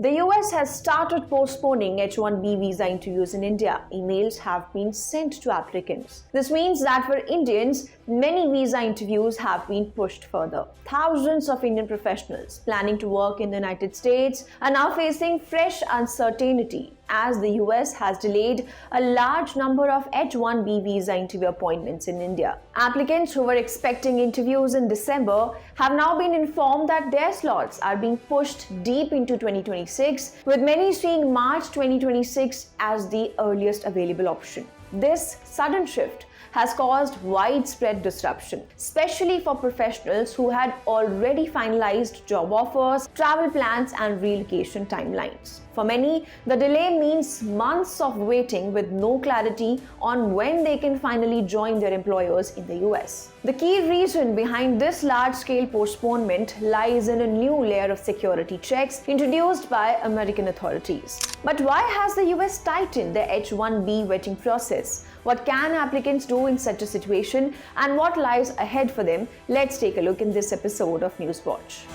The US has started postponing H-1B visa interviews in India. Emails have been sent to applicants. This means that for Indians, many visa interviews have been pushed further. Thousands of Indian professionals planning to work in the United States are now facing fresh uncertainty as the US has delayed a large number of H-1B visa interview appointments in India. Applicants who were expecting interviews in December have now been informed that their slots are being pushed deep into 2026, with many seeing March 2026 as the earliest available option. This sudden shift has caused widespread disruption, especially for professionals who had already finalized job offers, travel plans, and relocation timelines. For many, the delay means months of waiting with no clarity on when they can finally join their employers in the US. The key reason behind this large-scale postponement lies in a new layer of security checks introduced by American authorities. But why has the US tightened the H-1B vetting process? What can applicants do in such a situation, and what lies ahead for them? Let's take a look in this episode of Newswatch.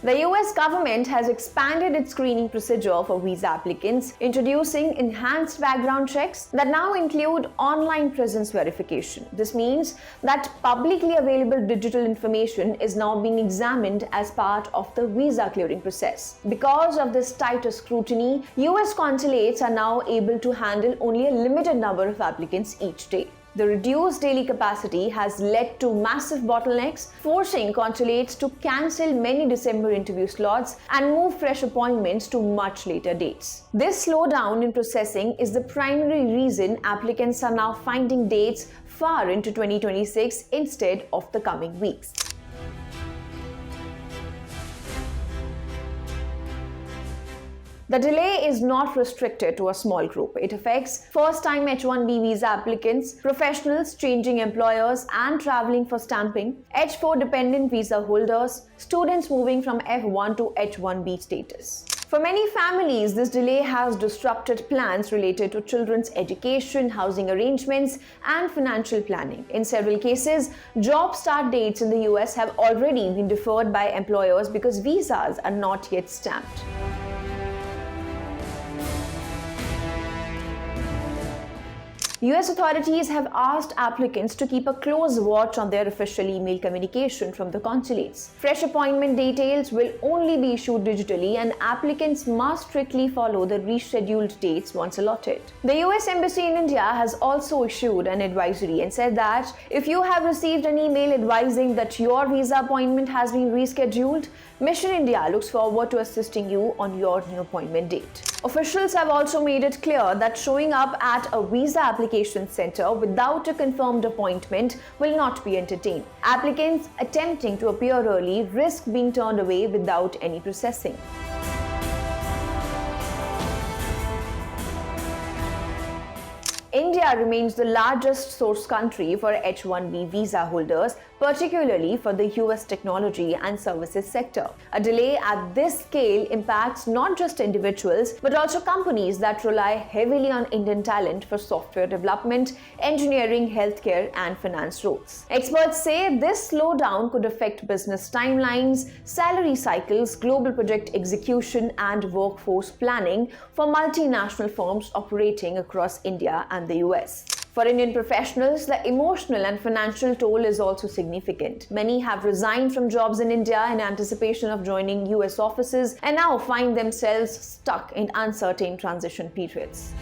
The US government has expanded its screening procedure for visa applicants, introducing enhanced background checks that now include online presence verification. This means that publicly available digital information is now being examined as part of the visa clearing process. Because of this tighter scrutiny, US consulates are now able to handle only a limited number of applicants each day. The reduced daily capacity has led to massive bottlenecks, forcing consulates to cancel many December interview slots and move fresh appointments to much later dates. This slowdown in processing is the primary reason applicants are now finding dates far into 2026 instead of the coming weeks. The delay is not restricted to a small group. It affects first-time H-1B visa applicants, professionals changing employers and traveling for stamping, H-4 dependent visa holders, students moving from F-1 to H-1B status. For many families, this delay has disrupted plans related to children's education, housing arrangements, and financial planning. In several cases, job start dates in the US have already been deferred by employers because visas are not yet stamped. US authorities have asked applicants to keep a close watch on their official email communication from the consulates. Fresh appointment details will only be issued digitally, and applicants must strictly follow the rescheduled dates once allotted. The US Embassy in India has also issued an advisory and said that if you have received an email advising that your visa appointment has been rescheduled, Mission India looks forward to assisting you on your new appointment date. Officials have also made it clear that showing up at a visa application center without a confirmed appointment will not be entertained. Applicants attempting to appear early risk being turned away without any processing. India remains the largest source country for H-1B visa holders, particularly for the US technology and services sector. A delay at this scale impacts not just individuals, but also companies that rely heavily on Indian talent for software development, engineering, healthcare, and finance roles. Experts say this slowdown could affect business timelines, salary cycles, global project execution, and workforce planning for multinational firms operating across India and the US. For Indian professionals, the emotional and financial toll is also significant. Many have resigned from jobs in India in anticipation of joining US offices and now find themselves stuck in uncertain transition periods.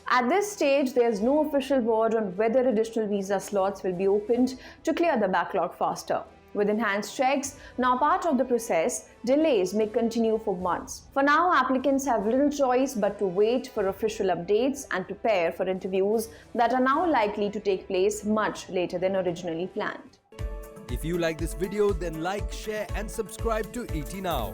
At this stage, there is no official word on whether additional visa slots will be opened to clear the backlog faster. With enhanced checks now part of the process, delays may continue for months. For now, applicants have little choice but to wait for official updates and prepare for interviews that are now likely to take place much later than originally planned. If you like this video, then like, share and subscribe to ET Now.